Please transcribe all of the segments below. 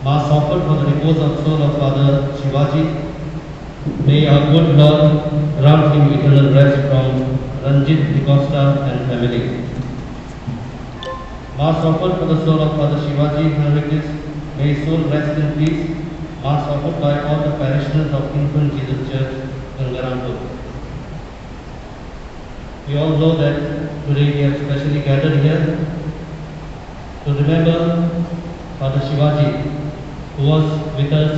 Mass offered for the repose of soul of Father Shivaji. May our good Lord grant him eternal rest from Ranjit DaCosta and family. Mass offered for the soul of Father Shivaji Henriques. May his soul rest in peace. Mass offered by all the parishioners of Infant Jesus Church, Gangarampur. We all know that today we have specially gathered here to remember Father Shivaji, who was with us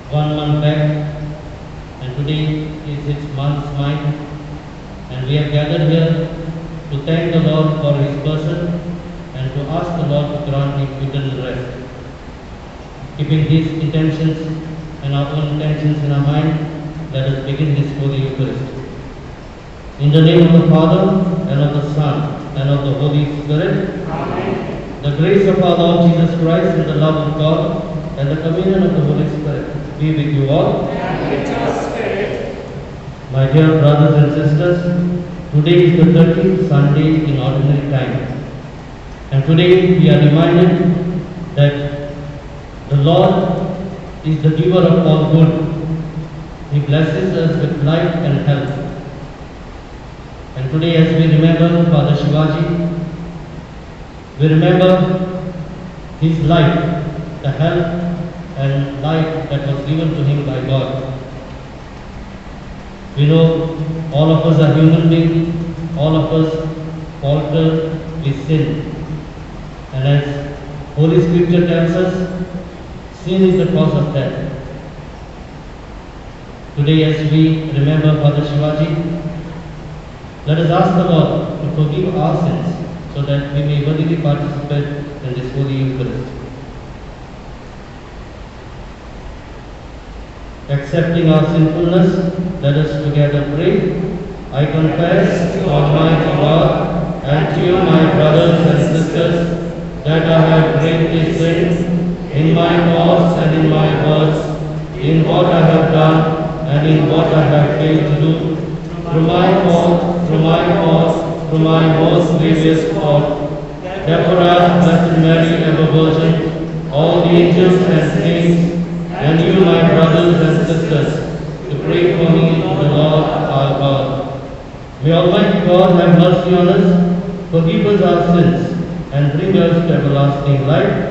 1 month back, and today is his month's mind, and we have gathered here to thank the Lord for his person and to ask the Lord to grant him eternal rest. Keeping these intentions and our own intentions in our mind, let us begin this Holy Eucharist. In the name of the Father, and of the Son, and of the Holy Spirit. Amen. The grace of our Lord Jesus Christ and the love of God and the communion of the Holy Spirit be with you all. And with your spirit. My dear brothers and sisters, today is the 13th Sunday in ordinary time. And today we are reminded that the Lord is the giver of all good. He blesses us with life and health. And today, as we remember Father Shivaji, we remember his life, the health and life that was given to him by God. We know all of us are human beings, all of us falter, we sin. And as Holy Scripture tells us, sin is the cause of death. Today, as we remember Father Shivaji, let us ask the Lord to forgive our sins so that we may worthily participate in this Holy Eucharist. Accepting our sinfulness, let us together pray. I confess to Almighty God and to you, my brothers and sisters, that I have greatly sinned in my thoughts and in my words, in what I have done and in what I have failed to do, through my most grievous fault. Therefore, ask Blessed Mary, ever Virgin, all the angels and saints, and you, my brothers and sisters, to pray for me to the Lord our God. May Almighty God have mercy on us, forgive us our sins, and bring us to everlasting life.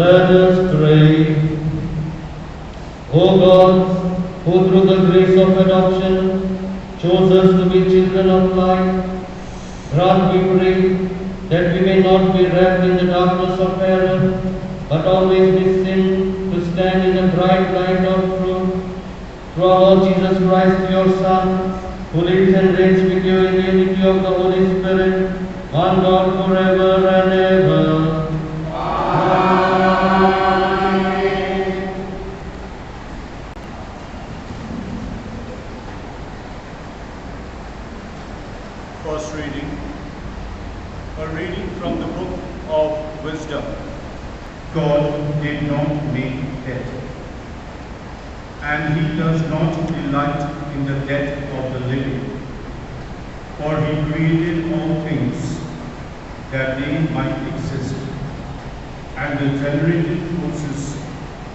Let us pray. O God, who through the grace of adoption chose us to be children of light, grant, we pray, that we may not be wrapped in the darkness of error, but always be seen to stand in the bright light of truth. Through our Lord Jesus Christ, your Son, who lives and reigns with you in the unity of the Holy Spirit, one God forever and ever. First reading, a reading from the book of Wisdom. God did not make death, and he does not delight in the death of the living, for he created all things that they might exist, and the generated forces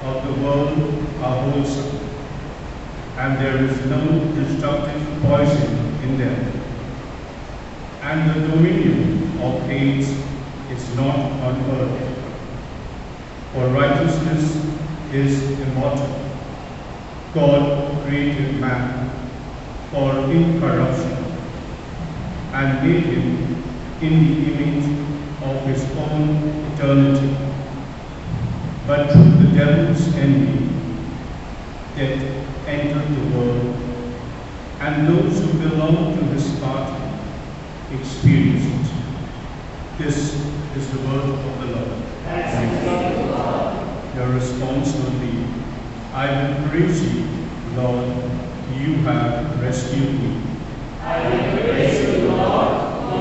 of the world are wholesome, and there is no destructive poison in them. And the dominion of Hades is not on earth. For righteousness is immortal. God created man for incorruption, and made him in the image of his own eternity. But through the devil's envy, death entered the world, and those who belong to his party experienced it. This is the word of the Lord. Your response will be, I will praise you, Lord, you have rescued me. I will praise you, Lord,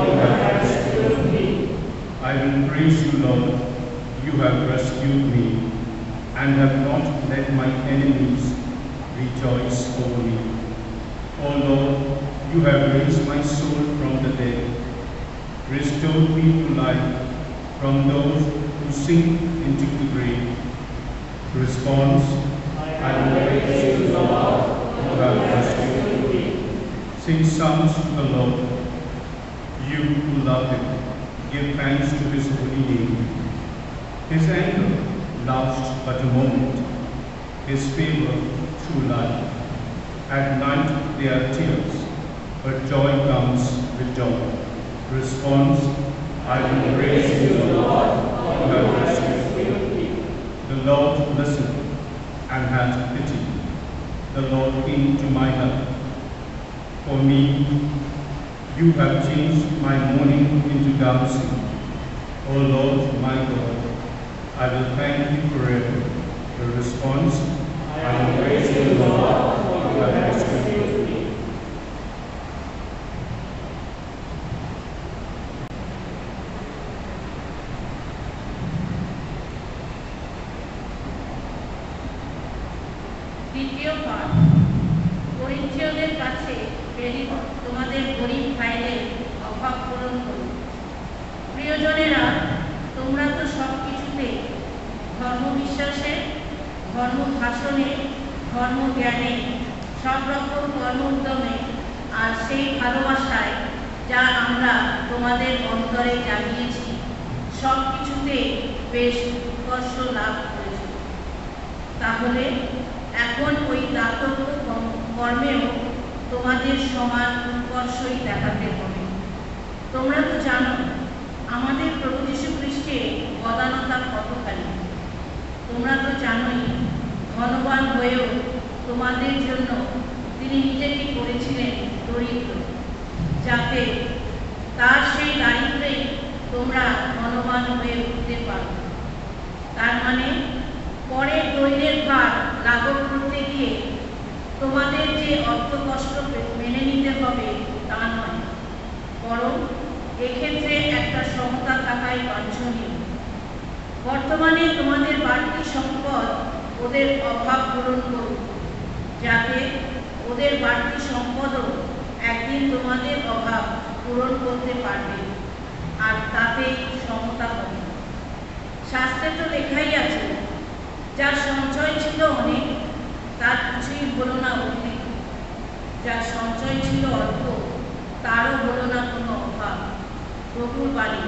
you have rescued me. I will praise you, Lord, you have rescued me, and have not let my enemies rejoice over me. O Lord, you have raised my soul from the dead, restored me to life from those who sink into the grave. Response, I will praise you, Lord, you have rescued me. Sing psalms to the Lord. You who love him, give thanks to his holy name. His anger lasts but a moment, his favor through life. At night there are tears, but joy comes with dawn. Response, I will praise you, Lord, you have rescued me. The Lord listened and had pity. The Lord came to my help. For me, you have changed my mourning into dancing. O Lord, my God, I will thank you forever. The response, I will praise you, Lord, you have rescued me. দ্বিতীয় পাঠ, করিন্থীয়দের কাছে প্রেরিত তোমাদের গরীব ভাইদের অভাব পূরণ করুন। প্রিয়জনেরা, তোমরা তো সব কিছুতে ধর্মবিশ্বাসে, ধর্মভাষণে, ধর্মজ্ঞানে, সব রকম কর্ম উদ্যমে আর সেই ভালোবাসায় যা আমরা তোমাদের অন্তরে জানিয়েছি, সব কিছুতে বেশ উৎকর্ষ লাভ করেছ। তাহলে এখন ওই দাতব্য কর্মেও তোমাদের সমান উৎকর্ষই দেখাতে হবে। তোমরা তো জানো আমাদের প্রভু যীশু খ্রিস্টের বদানতা কতখানি। তোমরা তো জানোই ধনবান হয়েও তোমাদের জন্য তিনি নিজেকে করেছিলেন দরিদ্র, যাতে তার সেই দারিদ্রেই তোমরা ধনবান হয়ে উঠতে পারো। তার মানে পরে দৈন্যের ভার লাঘব করতে গিয়ে তোমাদের যে অর্থ কষ্ট মেনে নিতে হবে তা নয়, বরং এক্ষেত্রে একটা সমতা থাকাই বাঞ্ছনীয়। বর্তমানে তোমাদের বাড়তি সম্পদ ওদের অভাব পূরণ করুক, যাতে ওদের বাড়তি সম্পদও একদিন তোমাদের অভাব পূরণ করতে পারবে, আর তাতেই সমতা হবে। শাস্ত্রে তো লেখাই আছে, যার সঞ্চয় ছিল অনেক তার কিছুই হলো না অধিক, যার সঞ্চয় ছিল অল্প তারও হলো না কোনো অভাব। প্রভুর বাণী।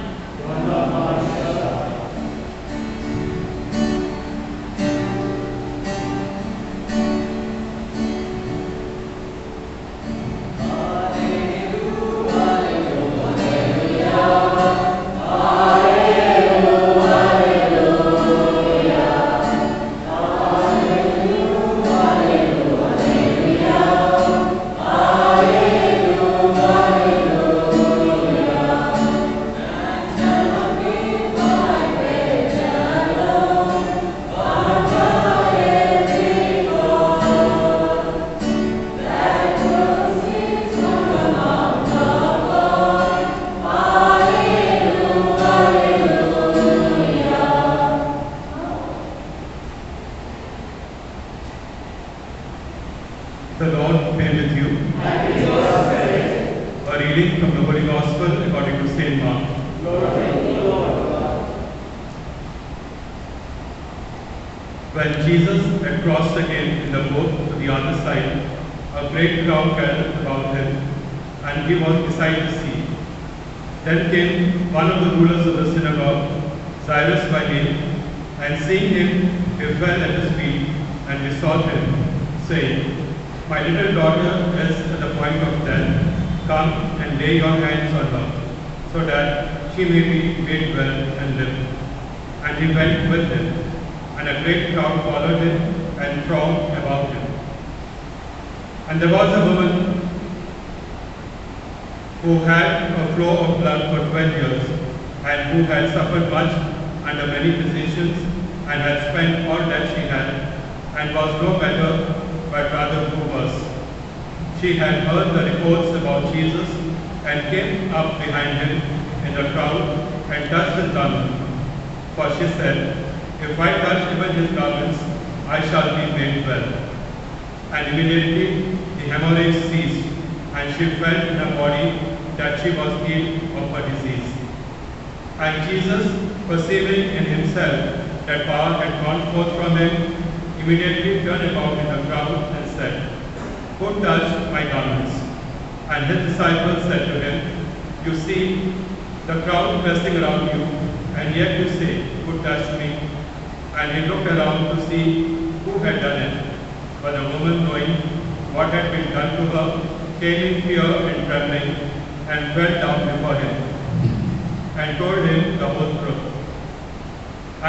St. Mark. When Jesus had crossed again in the boat to the other side, a great crowd gathered about him, and he was beside the sea. Then came one of the rulers of the synagogue, Cyrus by name, and seeing him, he fell at his feet and besought him, saying, "My little daughter is at the point of death. Come and lay your hands on her, so that she may be made well and live." And he went with him, and a great crowd followed him and thronged about him. And there was a woman who had a flow of blood for 12 years, and who had suffered much under many physicians, and had spent all that she had, and was no better, but rather grew worse. She had heard the reports about Jesus, and came up behind him in the crowd, and touched his garment. For she said, "If I touch even his garments, I shall be made well." And immediately the hemorrhage ceased, and she felt in her body that she was healed of her disease. And Jesus, perceiving in himself that power had gone forth from him, immediately turned about in the crowd and said, "Who touched my garments?" And his disciples said to him, "You see the crowd pressing around you, and yet you say, 'Who touched me?'" And he looked around to see who had done it. But the woman, knowing what had been done to her, came in fear and trembling, and fell down before him, and told him the whole truth.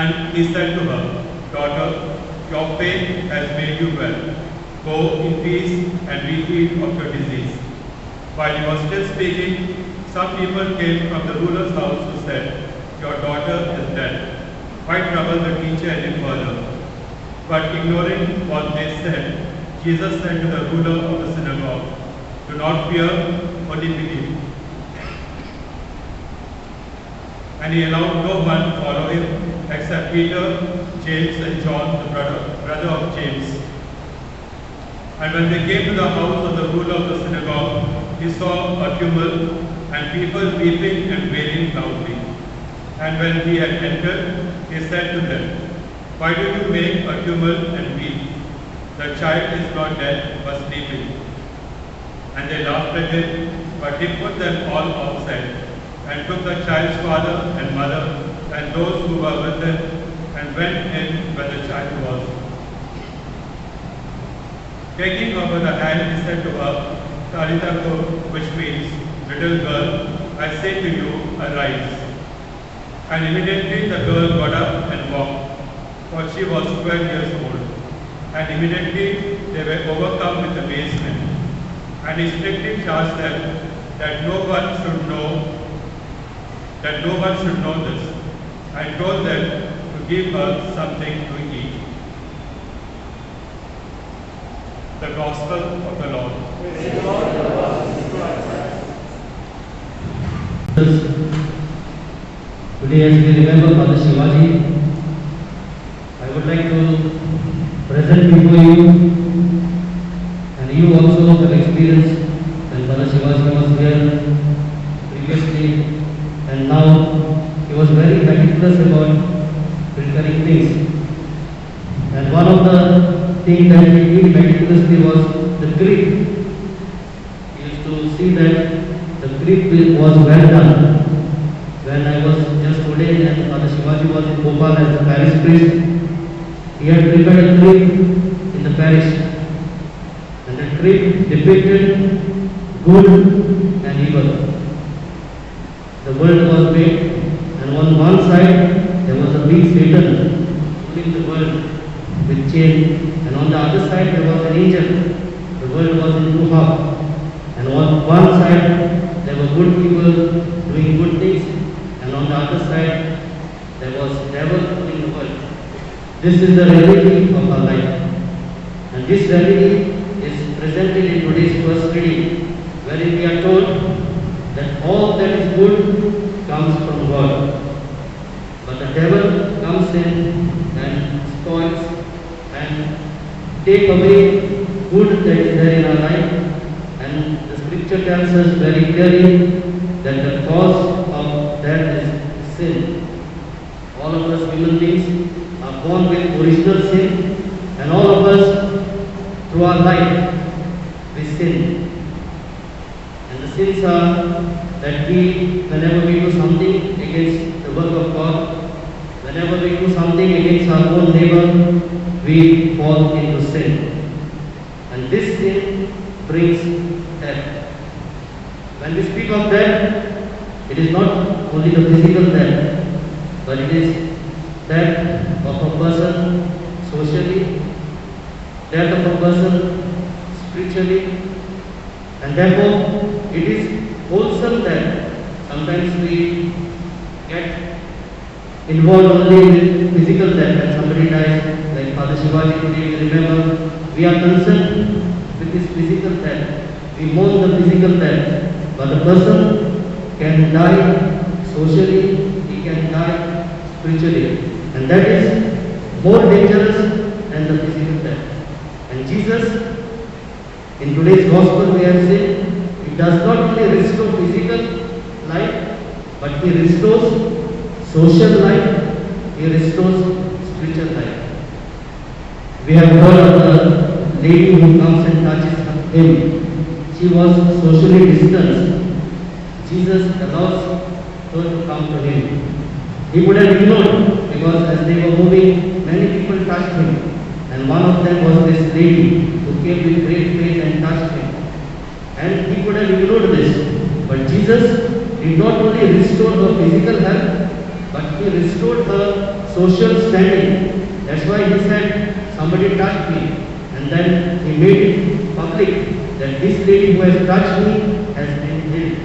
And he said to her, "Daughter, your faith has made you well. Go in peace and be healed of your disease." While he was still speaking, some people came from the ruler's house who said, "Your daughter is dead. Why trouble the teacher any further?" But ignoring what they said, Jesus said to the ruler of the synagogue, "Do not fear, only believe." And he allowed no one to follow him except Peter, James, and John, the brother of James. And when they came to the house of the ruler of the synagogue, he saw a tumult and people weeping and wailing loudly. And when he had entered, he said to them, "Why do you make a tumult and weep? The child is not dead, but sleeping." And they laughed at him, but he put them all outside, and took the child's father and mother and those who were with him, and went in where the child was. Taking her by the hand, he said to her, "Talitha kum," which means, "Little girl, I say to you, arise." And immediately the girl got up and walked, for she was 12 years old. And immediately they were overcome with amazement. And he strictly charged them that no one should know this, and told them to give her something to eat. The Gospel of the Lord. Today, as we remember Father Shivaji, I would like to present before you, and you also have experienced when Father Shivaji was here previously, and now he was very meticulous about preparing things. And one of the things that he did meticulously was the grip. He used to see that the grip was well done. When I was just today and Father Shivaji was in Bhopal as the parish priest, he had prepared a grip in the parish. And the grip depicted good and evil. The world was made, and on one side there was a big Satan ruling the world with chain, and on the other side there was an angel. The world was in two halves, and on one side there were good people doing good things, and on the other side there was devil ruling the world. This is the reality of our life, and this reality is presented in today's first reading, wherein we are told that all that is good comes from God, but the devil comes in and spoils and take away good that is there in our life. And the scripture tells us very clearly that the cause of original sin, and all of us through our life we sin. And the sins are that whenever we do something against the work of God, whenever we do something against our own neighbor, we fall into sin. And this sin brings death. When we speak of death, it is not only the physical death, but it is death of a person socially, death of a person spiritually, and therefore it is wholesome death. Sometimes we get involved only with physical death. When somebody dies, like Father Shivaji today, we remember, we are concerned with his physical death. We mourn the physical death. But the person can die socially, he can die spiritually. And that is more dangerous than the physical death. And Jesus, in today's gospel we have seen, he does not only restore physical life, but he restores social life, he restores spiritual life. We have heard of the lady who comes and touches him. She was socially distanced. Jesus allows her to come to him. He would have ignored, because as they were moving, many people touched him. And one of them was this lady who came with great faith and touched him. And he could have ignored this. But Jesus did not only restore her physical health, but he restored her social standing. That's why he said, somebody touched me. And then he made it public that this lady who has touched me has been healed.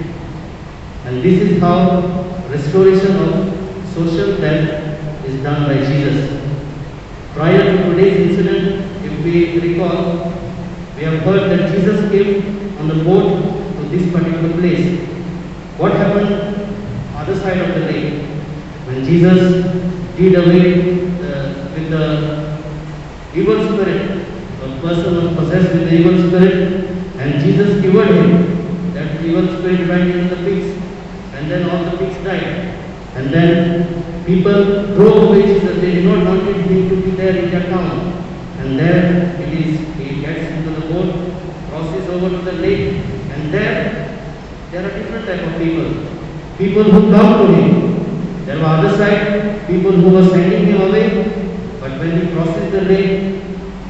And this is how restoration of social death is done by Jesus. Prior to today's incident, if we recall, we have heard that Jesus came on the boat to this particular place. What happened other side of the lake? When Jesus did away with the evil spirit, a person was possessed with the evil spirit, and Jesus cured him. That evil spirit went into the pigs, and then all the pigs died. And then people drove away Jesus. They did not want him to be there in their town. And there it is, he gets into the boat, crosses over to the lake, and there are different type of people. People who come to him. There were other side, people who were sending him away, but when he crosses the lake,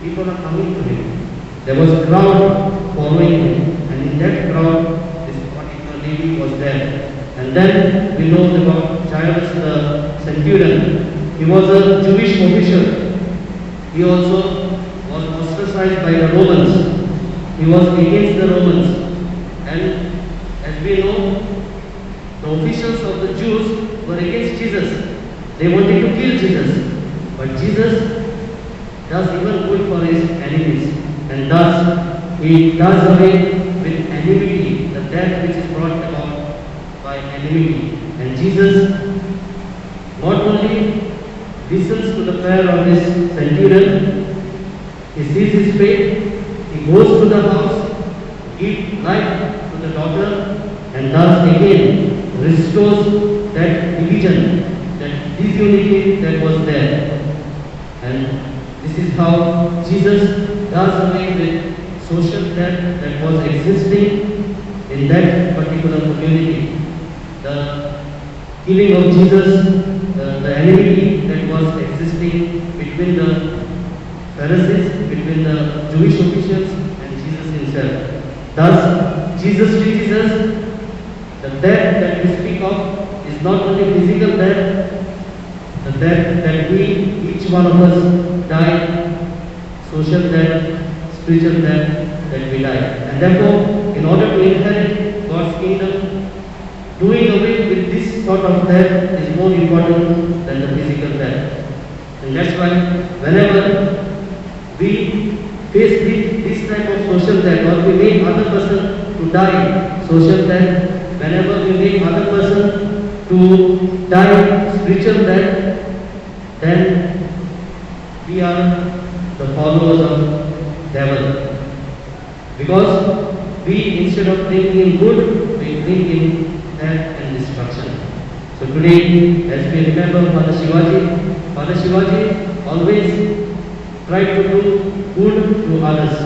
people are coming to him. There was a crowd following him, and in that crowd, this particular lady was there. And then we know about Jairus the centurion. He was a Jewish official. He also was ostracized by the Romans. He was against the Romans. And as we know, the officials of the Jews were against Jesus. They wanted to kill Jesus. But Jesus does even good for his enemies. And thus, he does away with enmity, the death which is brought about by enmity. And Jesus not only listens to the prayer of this centurion, he sees his fate, he goes to the house, gives life to the daughter, and thus again restores that division, that disunity that was there. And this is how Jesus does away with social death that was existing in that particular community. The killing of Jesus, the enmity that was existing between the Pharisees, between the Jewish officials and Jesus himself. Thus, Jesus teaches us the death that we speak of is not only physical death, the death that we, each one of us, die, social death, spiritual death that we die. And therefore, in order to inherit God's kingdom, doing away with this sort of death is more important than the physical death. And that's why whenever we face this type of social death, or we make other person to die social death, whenever we make other person to die spiritual death, then we are the followers of devil. Because we, instead of bringing in good, we bring in death and destruction. So today, as we remember Father Shivaji always tried to do good to others.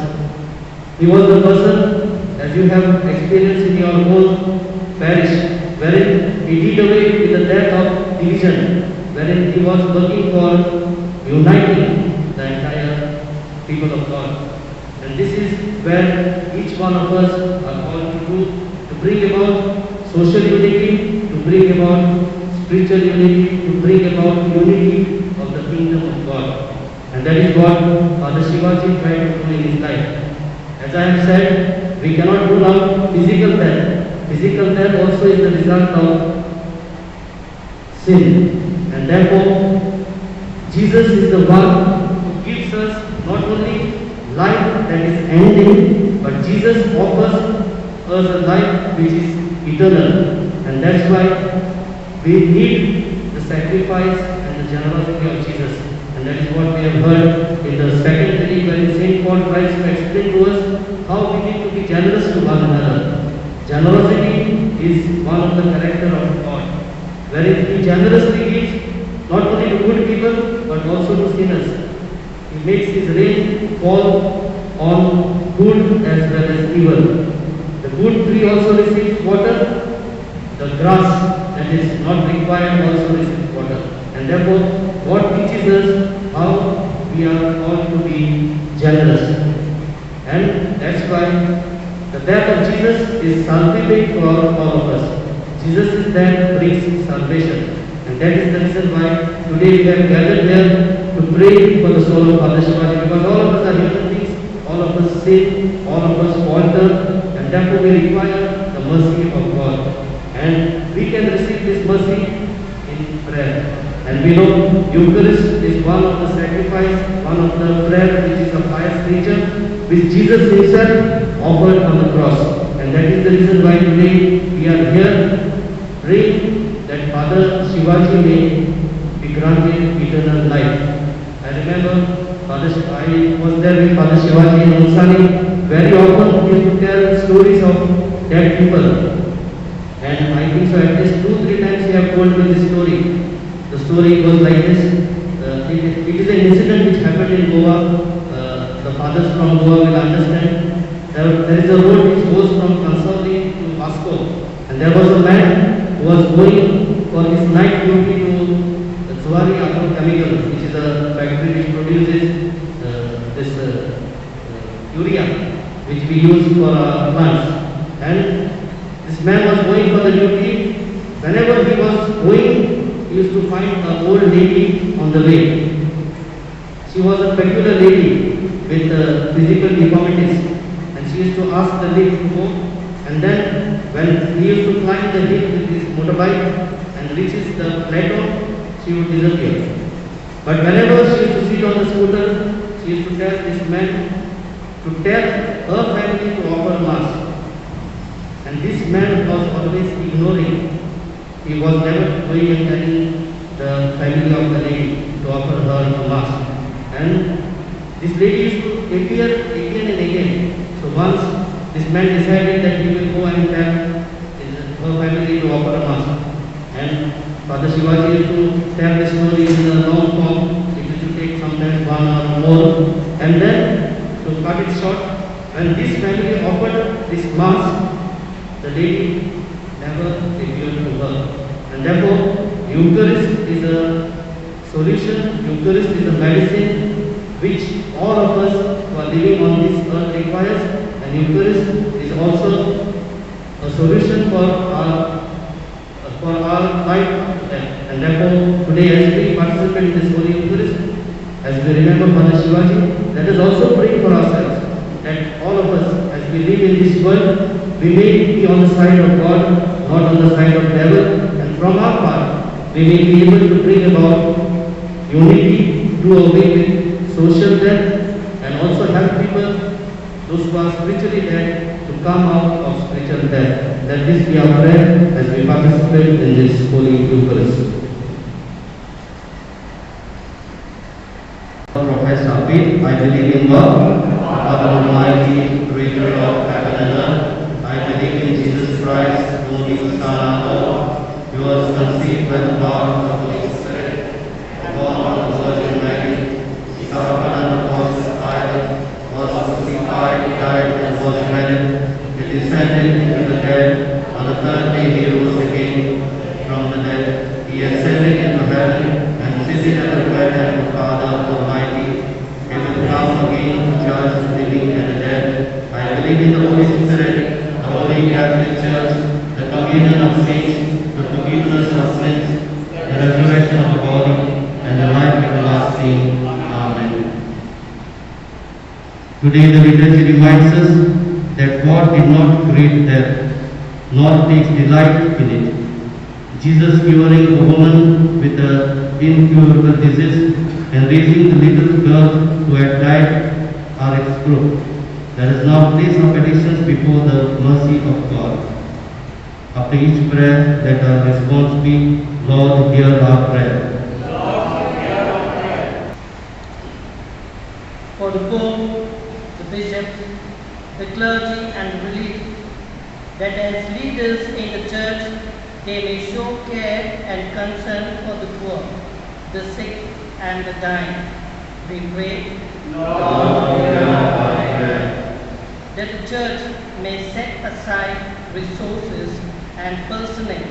He was the person, as you have experienced in your own parish, wherein he did away with the death of division, wherein he was working for uniting the entire people of God. And this is where each one of us are called to do, to bring about social unity, to bring about spiritual unity, to bring about unity of the kingdom of God. And that is what Father Shivaji tried to do in his life. As I have said, we cannot rule out physical death. Physical death also is the result of sin. And therefore, Jesus is the one who gives us not only life that is ending, but Jesus offers us a life which is eternal. And that's why we need the sacrifice and the generosity of Jesus. And that is what we have heard in the second reading, where St. Paul tries to explain to us how we need to be generous to one another. Generosity is one of the character of God, wherein He generously gives not only to good people but also to sinners. He makes His rain fall on good as well as evil. The good tree also receives water, the grass that is not required also receives water. And therefore, God teaches us how we are called to be generous. And that's why the death of Jesus is salvific for all of us. Jesus' death brings salvation. And that is the reason why today we have gathered here to pray for the soul of Father Shivaji, because all of us are human beings, all of us sin, all of us falter, and therefore we require the mercy of God. And we can receive this mercy in prayer. And we know Eucharist is one of the sacrifice, one of the prayer which is a pious nature, which Jesus himself offered on the cross. And that is the reason why today we are here praying that Father Shivaji may be granted eternal life. I remember I was there with Father Shivaji in Unsani. Very often he used to tell stories of dead people. And I think so at least 2-3 times he have told me this story. The story goes like this. It is an incident which happened in Goa. The fathers from Goa will understand. There is a road which goes from Kansauli to Vasco. And there was a man who was going for his night duty to Zuari Agrochemical, which is a factory which produces this urea, which we use for our plants. And this man was going for the duty. Whenever he was going, he used to find an old lady on the way. She was a peculiar lady with physical deformities, and she used to ask the lady to go. And then when he used to climb the hill with his motorbike and reaches the plateau, she would disappear. But whenever she used to sit on the scooter, she used to tell this man to tell her family to offer mass. And this man was always ignoring. He was never going and telling the family of the lady to offer her a mass. And this lady used to appear again and again. So once this man decided that he will go and tell her family to offer a mass. And Father Shivaji used to tell the story in a long form. It used to take sometimes 1 hour or more. And then, to cut it short, when this family offered this mass, the lady never appeared to her. And therefore, Eucharist is a solution, Eucharist is a medicine which all of us who are living on this earth requires. And Eucharist is also a solution for our life after death. And therefore, today as we participate in this Holy Eucharist, as we remember Father Shivaji, let us also pray for ourselves, that all of us, as we live in this world, we may be on the side of God, not on the side of devil, and from our part, we may be able to bring about unity, do away with social death, and also help people, those who are spiritually dead, to come out of spiritual death. Let this be our prayer as we participate in this Holy Eucharist. Profess our faith. I believe in God, Father Almighty, creator of heaven and earth. I believe in Jesus Christ, whom He is Son of God, who was conceived by the power of the Holy Spirit, born of the Virgin Mary, suffered under On the third day he rose again from the dead. He ascended into heaven and seated at the right hand of the Father Almighty. He will come again to judge the living and the dead. I believe in the Holy Spirit, the Holy Catholic Church, the communion of saints, the forgiveness of sins, the resurrection of the body, and the life everlasting. Amen. Today the liturgy reminds us that God did not create death, nor takes delight in it. Jesus curing a woman with an incurable disease and raising the little girl who had died are its proof. Let us now place our petitions before the mercy of God. After each prayer, let our response be, Lord, hear our prayer. For the Pope, the bishops, the clergy and religious, that as leaders in the church they may show care and concern for the poor, the sick and the dying. We pray, Lord, hear our prayer. that the church may set aside resources and personnel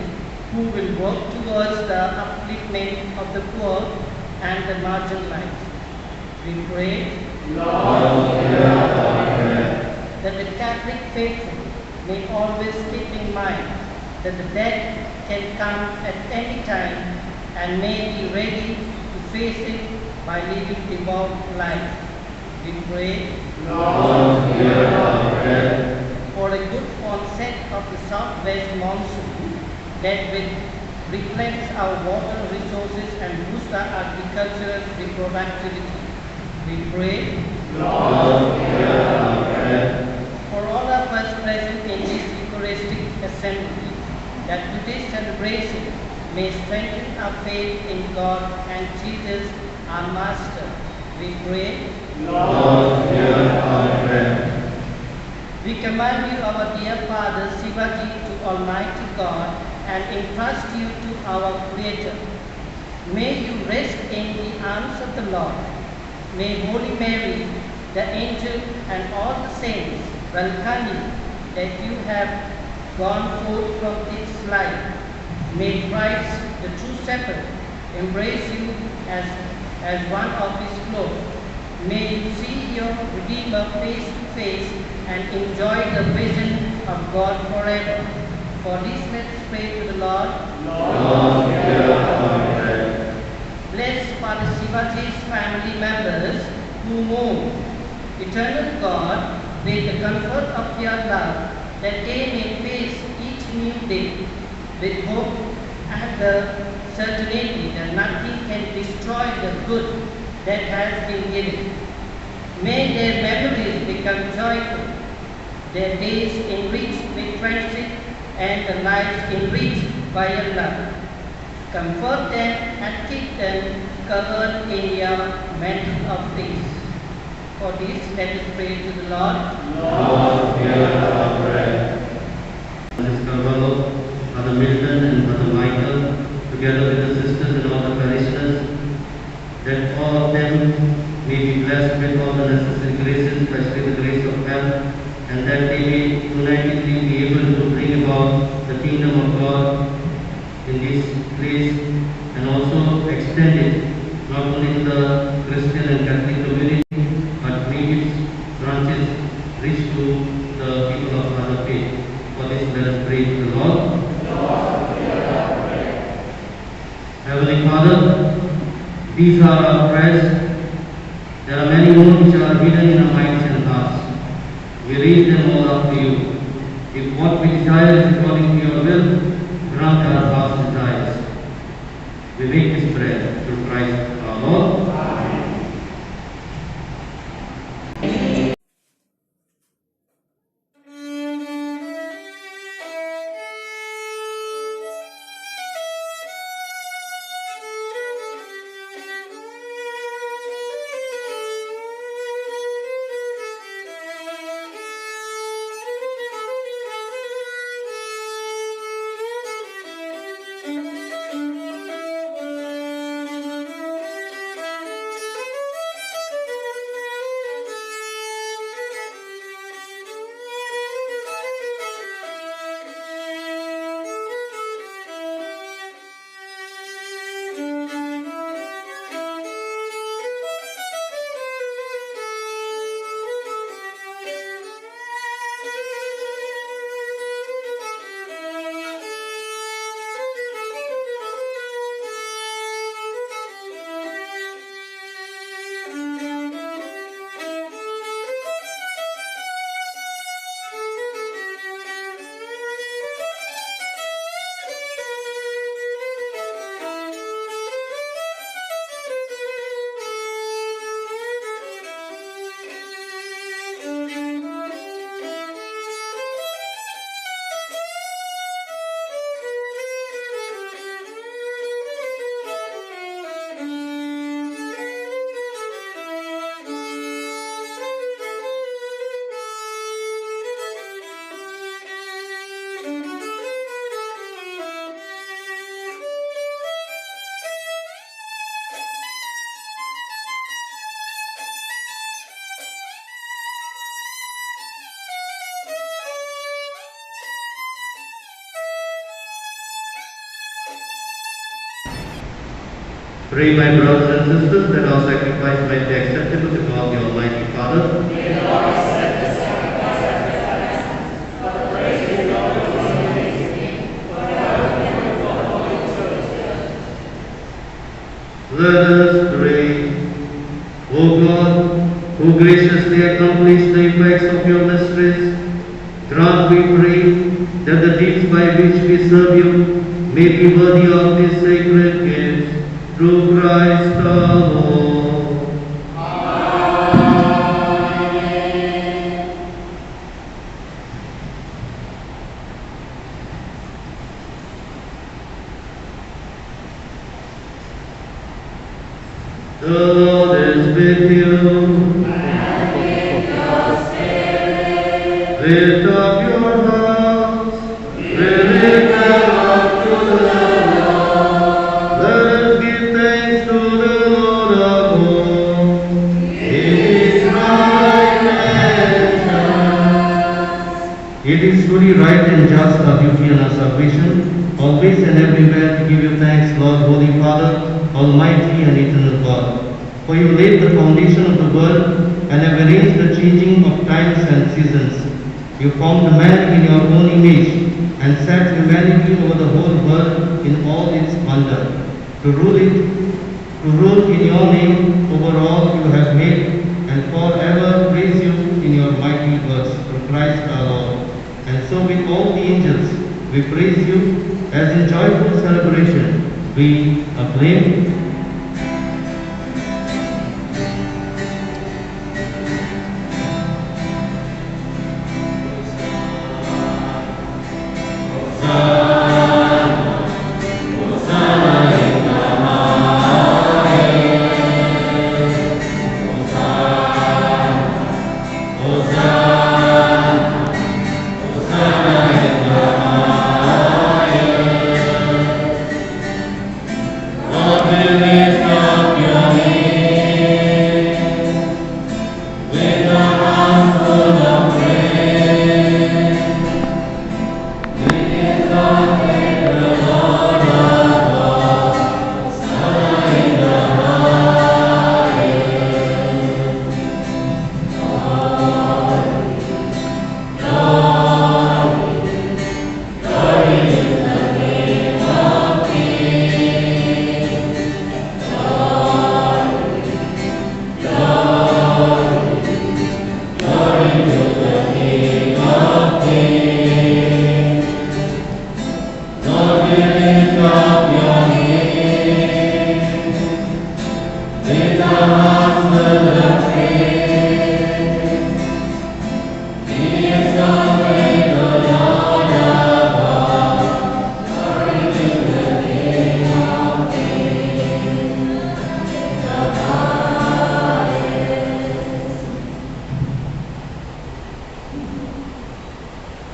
who will work towards the upliftment of the poor and the marginalized. We pray, Lord, hear our prayer. that the Catholic faithful may always keep in mind that the death can come at any time and may be ready to face it by living devout life. We pray, Lord, hear our prayer. for a good onset of the southwest monsoon that will replenish our water resources and boost our agricultural reproductivity. We pray, Lord, hear our prayer. for all of us present in this Eucharistic assembly, that today's celebration may strengthen our faith in God and Jesus, our Master. We pray, Lord, hear our prayer. we commend you, our dear Father Shivaji, to Almighty God and entrust you to our Creator. May you rest in the arms of the Lord. May Holy Mary, the angel, and all the saints welcome you that you have gone forth from its life. May Christ, the true shepherd, embrace you as one of his flock. May you see your Redeemer face to face and enjoy the vision of God forever. For this, let us pray to the Lord. Lord, hear our prayer. Bless Father Shivaji's family members who mourn. Eternal God, with the comfort of your love, that they may face each new day with hope and the certainty that nothing can destroy the good that has been given. May their memories become joyful, their days enriched with friendship, and their lives enriched by your love. Comfort them and keep them covered in your mantle of peace. For this, let us pray to the Lord. Lord, hear our prayer. Francis Carvalho, Father Milton and Father Michael, together with the sisters and all the parishioners, that all of them may be blessed with all the necessary graces, especially the grace of health, and that they may unitedly be able to bring about the kingdom of God in this place and also extend it not only to the Christian and Catholic community, but make its branches reach to the people of other faith. For this, let us pray to the Lord. Heavenly Father, these are our prayers. There are many more which are hidden in our minds and hearts. We raise them all up to you. If what we desire is according to your will, grant our heart's desires. We make this prayer through Christ our Lord. Pray, my brothers and sisters, that our sacrifice might be acceptable to God the Almighty Father. May the Lord accept the sacrifice of this life for the praise and glory of His holy name, forever and ever for the Holy Church. Let us pray. O God, who graciously accomplished the effects of your mysteries, grant, we pray, that the deeds by which we serve you may be worthy of this sacred gift. Through Christ our Lord. The Lord is with you. And with your spirit, Lift up your hearts. We lift them up to the Lord. Let us give thanks to the Lord our God. It is right and just. It is truly right and just, our duty and our salvation, always and everywhere to give you thanks, Lord, Holy Father, Almighty and eternal God. For you laid the foundation of the world and have arranged the changing of times and seasons. You formed man in your own image and set humanity over the whole world in all its splendor. To rule in your name over all you have made, and forever praise you in your mighty works through Christ our Lord. And so with all the angels we praise you as in joyful celebration we acclaim.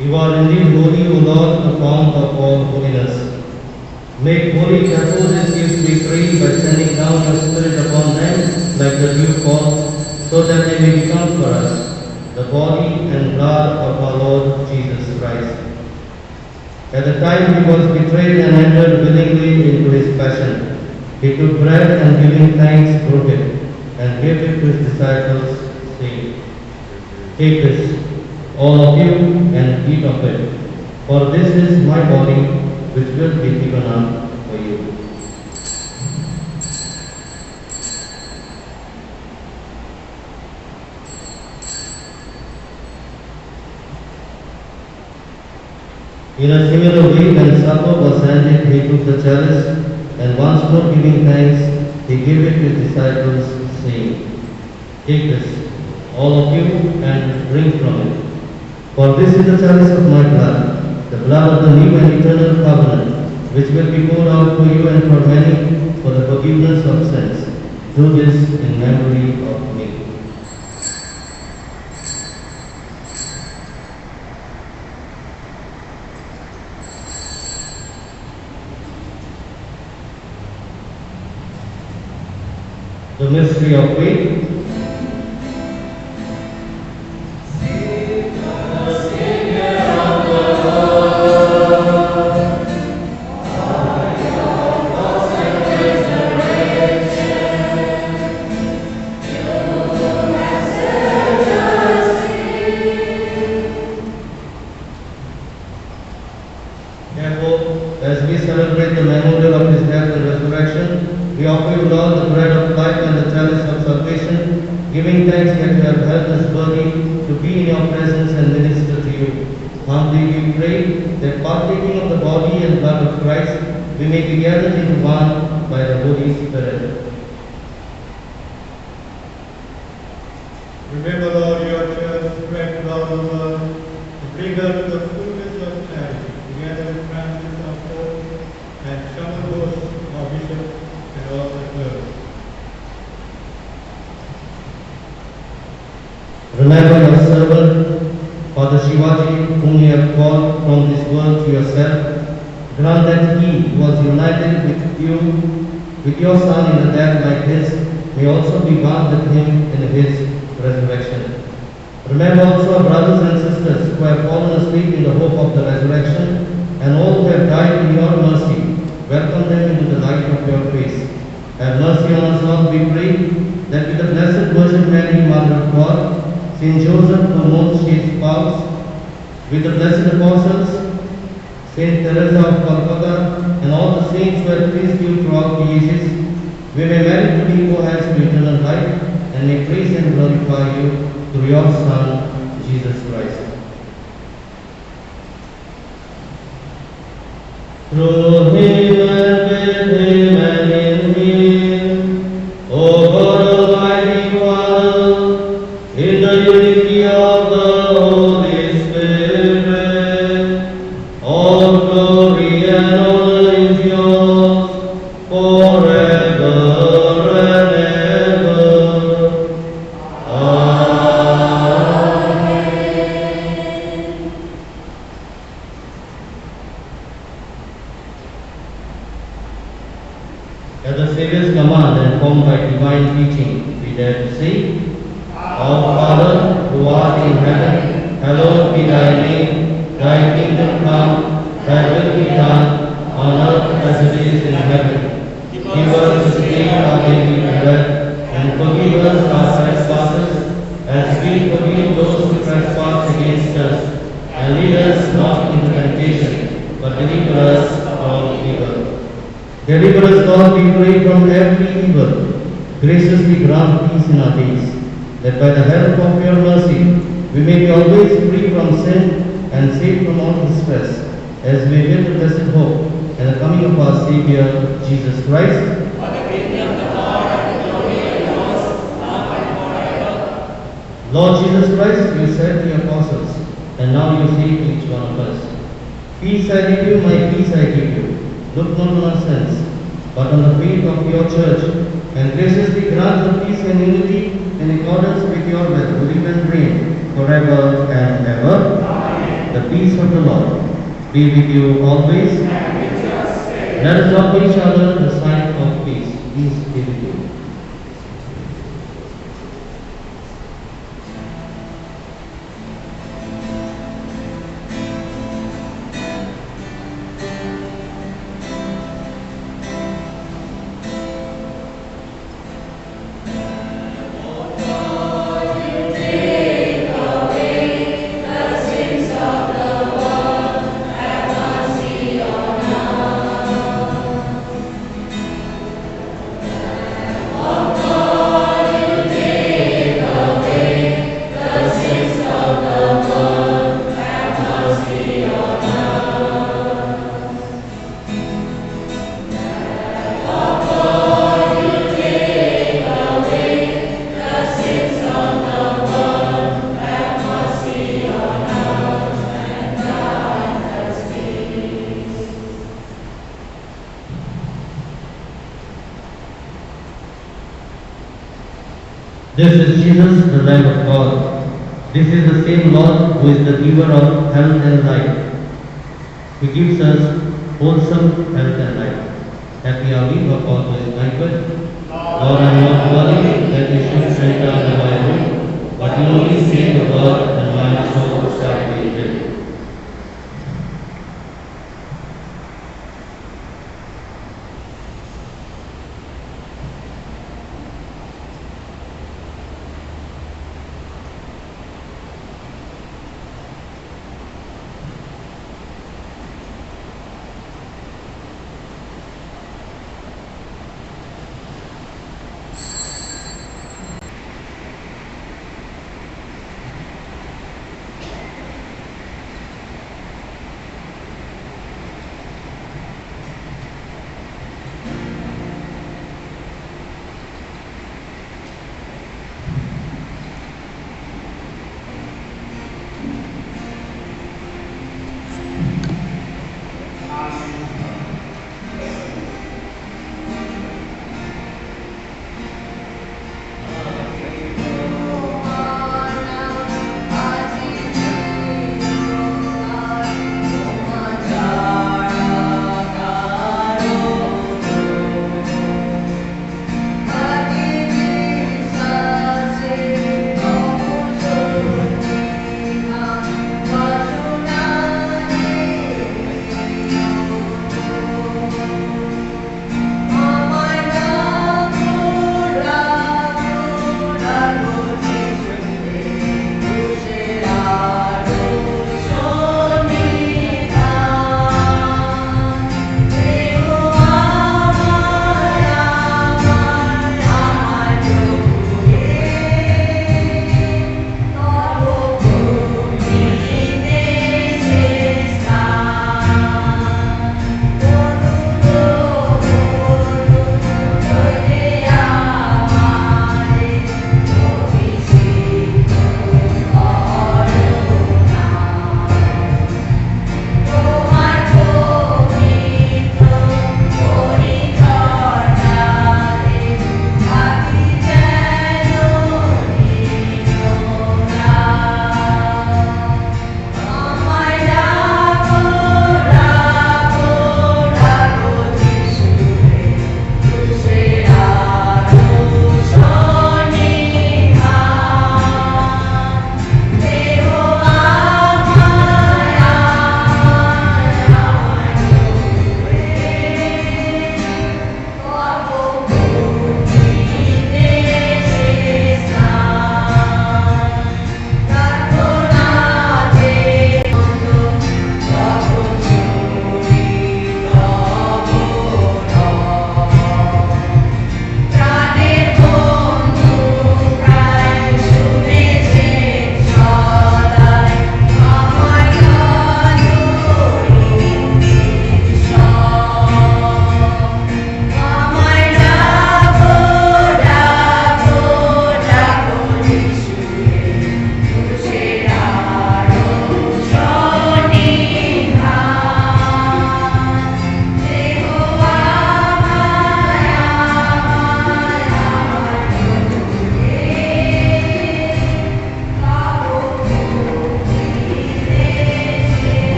You are indeed holy, O Lord, the fount of all holiness. Make holy Apostles gifts, we pray, by sending down your Spirit upon them like the dew fall, so that they may become for us the body and blood of our Lord Jesus Christ. At the time he was betrayed and entered willingly into his passion, he took bread and giving thanks broke it and gave it to his disciples, saying, "Take this, all of you, and eat of it, for this is my body which will be given up for you." In a similar way, when supper was ended, he took the chalice, and once more giving thanks, he gave it to his disciples, saying, "Take this, all of you, and drink from it. For this is the chalice of my blood, the blood of the new and eternal covenant, which will be poured out for you and for many for the forgiveness of sins. Do this in memory of me." The mystery of faith. the Savior of the world, memorial of his death and resurrection, we offer you, Lord, the bread of life and the chalice of salvation, giving thanks that you have helped us worthy to be in your presence and minister to you. Humbly we pray that partaking of the body and blood of Christ, we may be gathered into one by the Holy Spirit. Remember, Lord, your church spread throughout the world to bring her to the fullness of charity, together with Francis our Pope and Shaman our Bishop and all the clergy. Remember your servant, Father Shivaji, whom you have called from this world to yourself. Grant that he who was united with your Son in a death like his, may also be one with him in his resurrection. Remember also our brothers and sisters who have fallen asleep in the hope of the resurrection, and all who have died in your mercy. Welcome them into the light of your face. Have mercy on us, Lord, we pray, that with the Blessed Virgin Mary, Mother of God, Saint Joseph, the most chaste spouse, with the blessed apostles, Saint Teresa of Calcutta, and all the saints who have pleased you throughout the ages, we may merit to be co-heirs to eternal life, and may praise and glorify you through your Son, Jesus Christ. Through him and with him and in him, O God Almighty Father, in the unity of the Holy Spirit, all glory and honor is yours forever and ever. Amen. At the Saviour's command and formed by divine teaching, we dare to say, Our Father, who art in heaven, hallowed be thy name. Thy kingdom come, thy will be done, on earth as it is in heaven. Give us this day our daily bread, and forgive us our trespasses, as we forgive those who trespass against us. And lead us not into temptation, but deliver us from evil. Deliver us, Lord, we pray, from every evil. Graciously grant peace in our days, that by the help of your mercy we may be always free from sin and saved from all distress, as we await the blessed hope and the coming of our Saviour, Jesus Christ. Lord Jesus Christ, you said to your apostles, and now you say to each one of us, Peace I leave you, my peace I give you. Look not on our sins, but on the faith of your church, and graciously grant the peace and unity in accordance with your will, who live and reign forever and ever. Amen. The peace of the Lord be with you always. Let us offer each other the sign of peace. Peace be with you. This is Jesus, the Lamb of God. This is the same Lord who is the giver of health and life. He gives us wholesome health and life. Happy are we of all who is banquet. Lord, I am not worthy that you should enter under my roof, but you only say the word, and my soul shall be healed.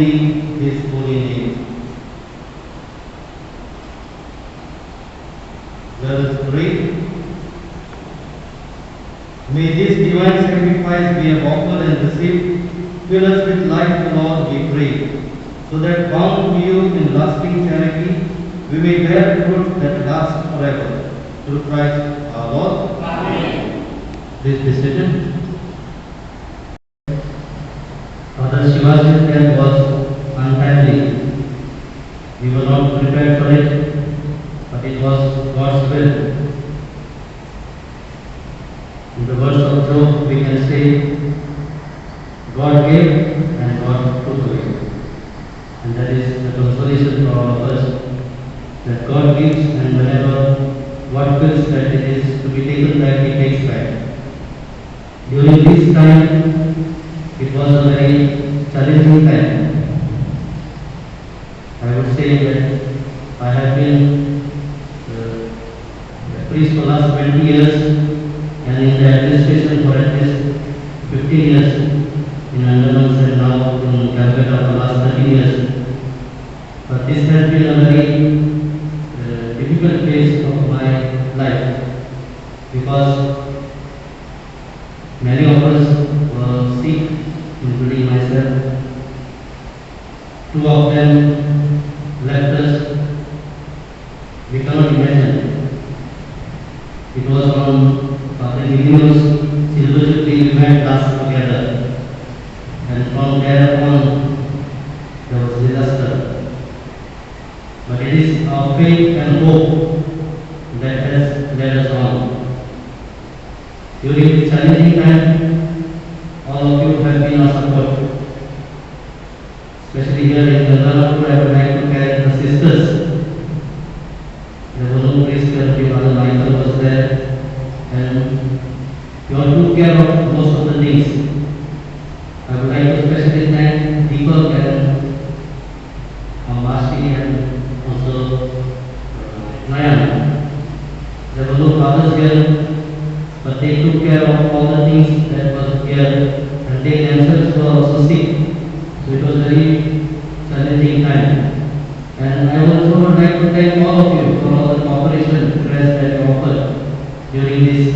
only His holy name. Let us pray. May this divine sacrifice we have offered and received fill us with life, Lord, we pray, so that bound to you in lasting charity, we may bear fruit that lasts forever. Through Christ our Lord. Amen. Please be seated. Father Shivaji's death was untimely. We were not prepared for it, but it was God's will. In the words of Job, we can say, God gave and God took away. And that is the consolation for all of us, that God gives, and whenever God wills that it is to be taken back, He takes back. During this time, it was a very challenging time. I would say that I have been a priest for last 20 years, and in the administration for at least 15 years in Andamans, and now in Calcutta for the last 13 years. But this has been a very difficult phase of my life, because many of us were sick, including myself. Two of them left us. We cannot imagine. It was on Father Gideon's silver jubilee we met last together, and from there on there was disaster. But it is our faith and hope that has led us on. During this challenging time, all of you have been our support. Especially here in Ganganapuram, I would like to thank the sisters. There was no place where the Father Michael was there, and you all took care of most of the things. I would like to especially thank Deepak and Masti and also Nayan. There were no fathers here, but they took care of all the things that was here, and they themselves were also sick. So it was a very challenging time. And I also would like to thank all of you for all the cooperation press that you offered during these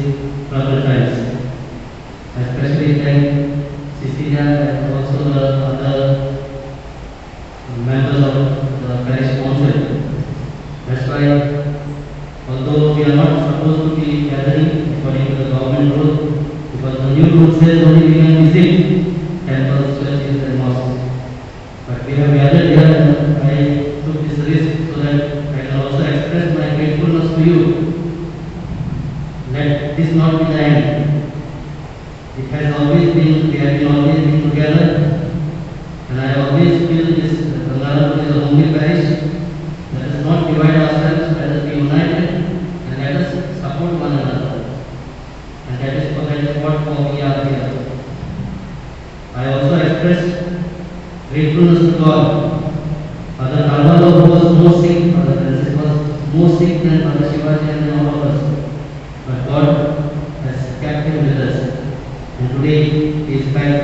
troubled times. I especially thank Cecilia and also the other members of the parish council. That's why, although we are not supposed to be gathering according to the government rule, because the new rule says only we can visit temples, churches and mosques. But we have gathered here, and I took this risk so that I can also express my gratefulness to you. Let this not be the end. It has always been, we have always been together, and I always feel this Ganganapuram is a homely parish. Let us not divide ourselves, let us be united, and let us support one another. And that is what we are here. I also express gratefulness to God. Father Carvalho, who was more sick, Father Francis was more sick than Father Shivaji and all of us. But God has kept him with us. And today he is back.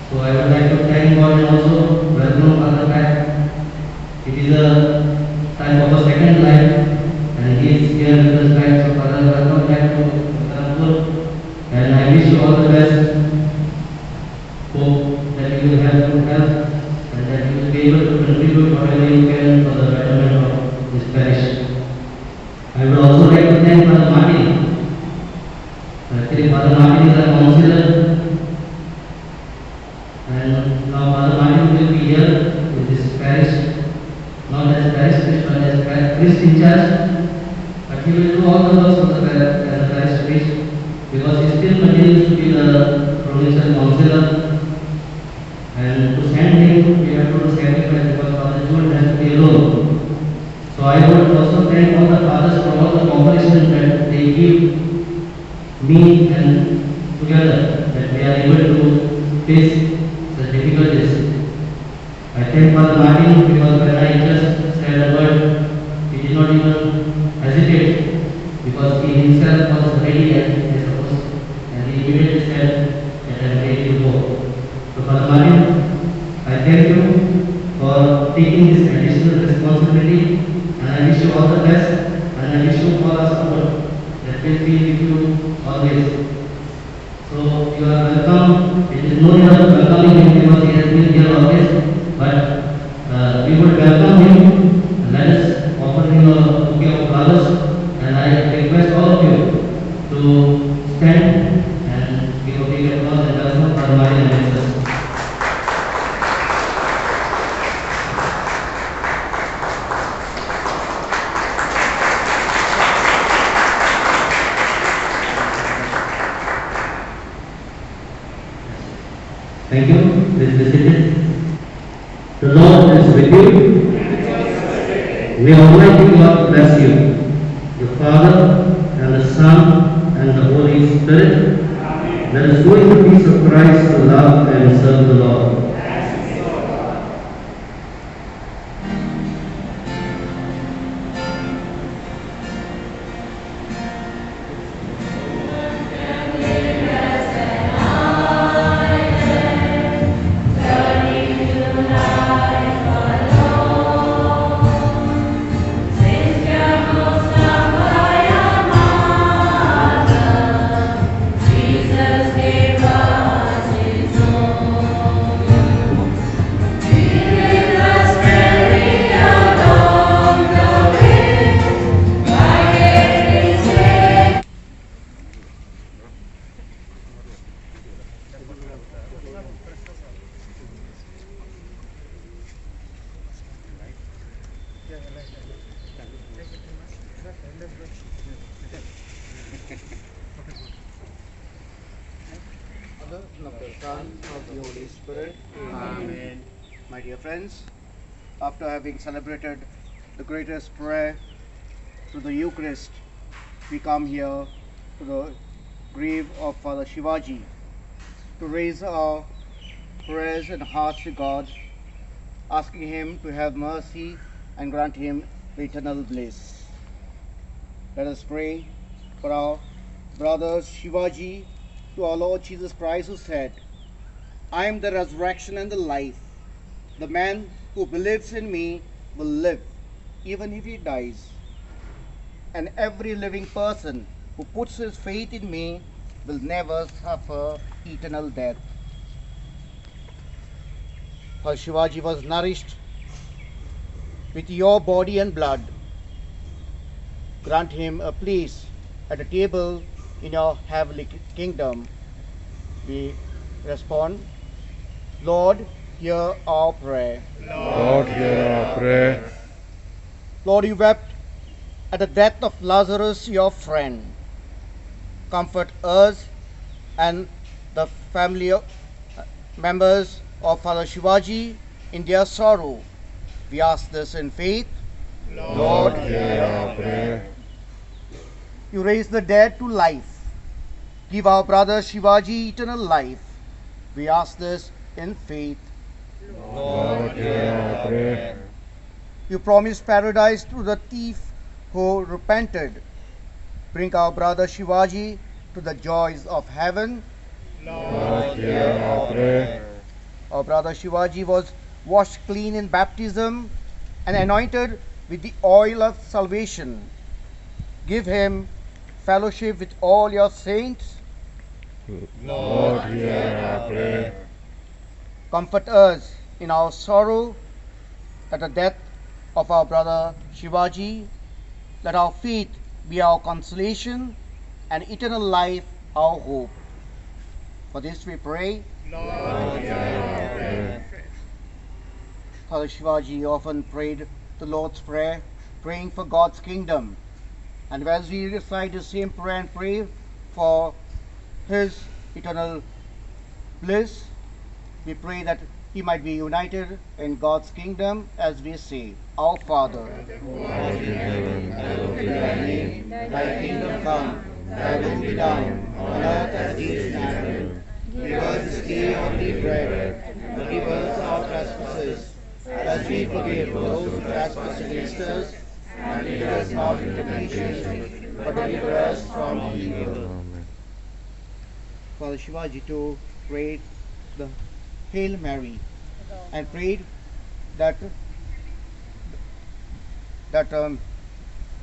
So I would like to thank God and also welcome Father back. It is a time of a second life, and he is here with us back. So Father, welcome back to Ganganapuram, and I wish you all the best. Hope that you will have good health and that you will be able to contribute whatever you can for the betterment of this parish. I would also like to thank Father Martin. Actually, Father Martin is a counselor, and now Father Martin will be here with this parish, not as parish priest but as priest in charge. But he will do all the works of the parish as a parish priest, because he still continues to be the provincial counselor. And to send him, we have to sacrifice, because Father Jude has to be alone. So I would also thank all the fathers for all the cooperation that they give me and together, that we are able to face the difficulties. I thank Father Martin, because when I just said a word, he did not even hesitate, because he himself was ready, I suppose, and he immediately said that I am ready to go. So Father Martin, I I thank you for taking this additional responsibility, and I wish you all the best, and I wish you all our support that will be with you always. So you are welcome. It is no need of welcoming him because he has been here always, but we would welcome him. Let us offer him a bouquet of flowers, and I request all of you to stand and give a big applause and welcome our Marian ministers. Thank you. Please be seated. The Lord is with you. May Almighty God bless you, the Father and the Son and the Holy Spirit. Let us go in the peace of Christ to love and serve the Lord. Jesus gave us his own. Of the Son, of the Holy Spirit. Amen. My dear friends, after having celebrated the greatest prayer through the Eucharist, we come here to the grave of Father Shivaji to raise our prayers and hearts to God, asking Him to have mercy and grant Him eternal bliss. Let us pray for our brothers Shivaji, to our Lord Jesus Christ, who said, I am the resurrection and the life. The man who believes in me will live, even if he dies. And every living person who puts his faith in me will never suffer eternal death. For Shivaji was nourished with your body and blood. Grant him a place at a table in your heavenly kingdom. We respond, Lord, hear our prayer. Lord, hear our prayer. Lord, you wept at the death of Lazarus, your friend. Comfort us and the family members of Father Shivaji in their sorrow. We ask this in faith. Lord, hear our prayer. You raise the dead to life. Give our brother Shivaji eternal life. We ask this in faith. Lord, hear our prayer. You promise paradise to the thief who repented. Bring our brother Shivaji to the joys of heaven. Lord, hear our prayer. Our brother Shivaji was washed clean in baptism and anointed with the oil of salvation. Give him fellowship with all your saints. Lord, hear our prayer. Comfort us in our sorrow at the death of our brother Shivaji. Let our faith be our consolation and eternal life our hope. For this we pray. Lord, hear our prayer. Father Shivaji often prayed the Lord's Prayer, praying for God's kingdom. And as we recite the same prayer and pray for his eternal bliss, we pray that he might be united in God's kingdom as we say, Our Father, who art in heaven, hallowed be thy name. thy kingdom come, thy will be done, on earth as it is in heaven. Give us this day our daily bread, and forgive us our trespasses, as we forgive those who trespass against us. And lead us not into temptation, but deliver us from evil. Father Shivaji to pray the Hail Mary. and prayed that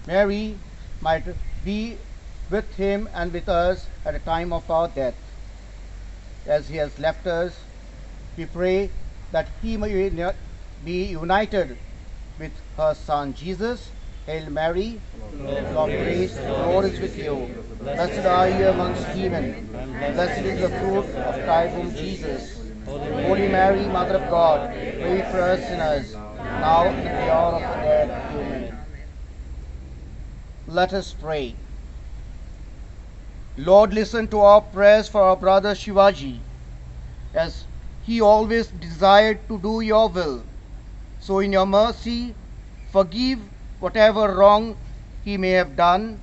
Mary might be with him and with us at the time of our death. As he has left us, we pray that he may be united with her Son Jesus. Hail Mary, full of grace, the Lord is with you. Blessed are you amongst women, and blessed is the fruit of thy womb, Jesus. Holy Mary, Mother of God, pray for us sinners, now and at the hour of our death. Amen. Let us pray. Lord, listen to our prayers for our brother Shivaji, as he always desired to do your will. So in your mercy, forgive whatever wrong he may have done.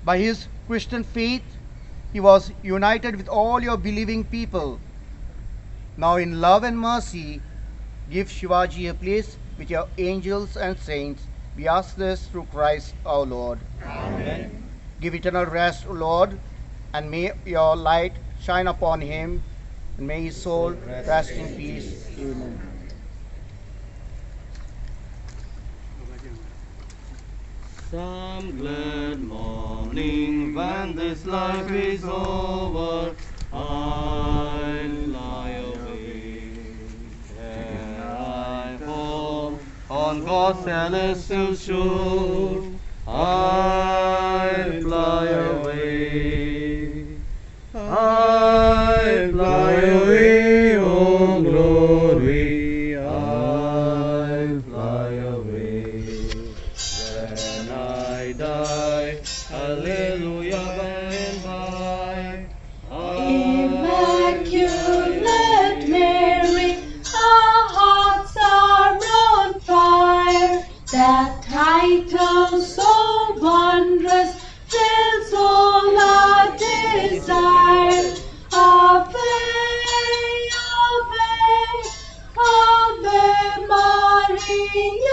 By his Christian faith, he was united with all your believing people. Now in love and mercy, give Shivaji a place with your angels and saints. We ask this through Christ our Lord. Amen. Give eternal rest, O Lord, and may your light shine upon him, and may his soul rest in peace. Amen. Some glad morning when this life is over, I'll fly away. Ere I fall on God's celestial shore, I'll fly away. I'll fly away, oh glory, I'll fly away. When I die, hallelujah, by and by, Immaculate Mary, our hearts are on fire. That title so wondrous fills all our desire. Ave, Ave, Ave Maria.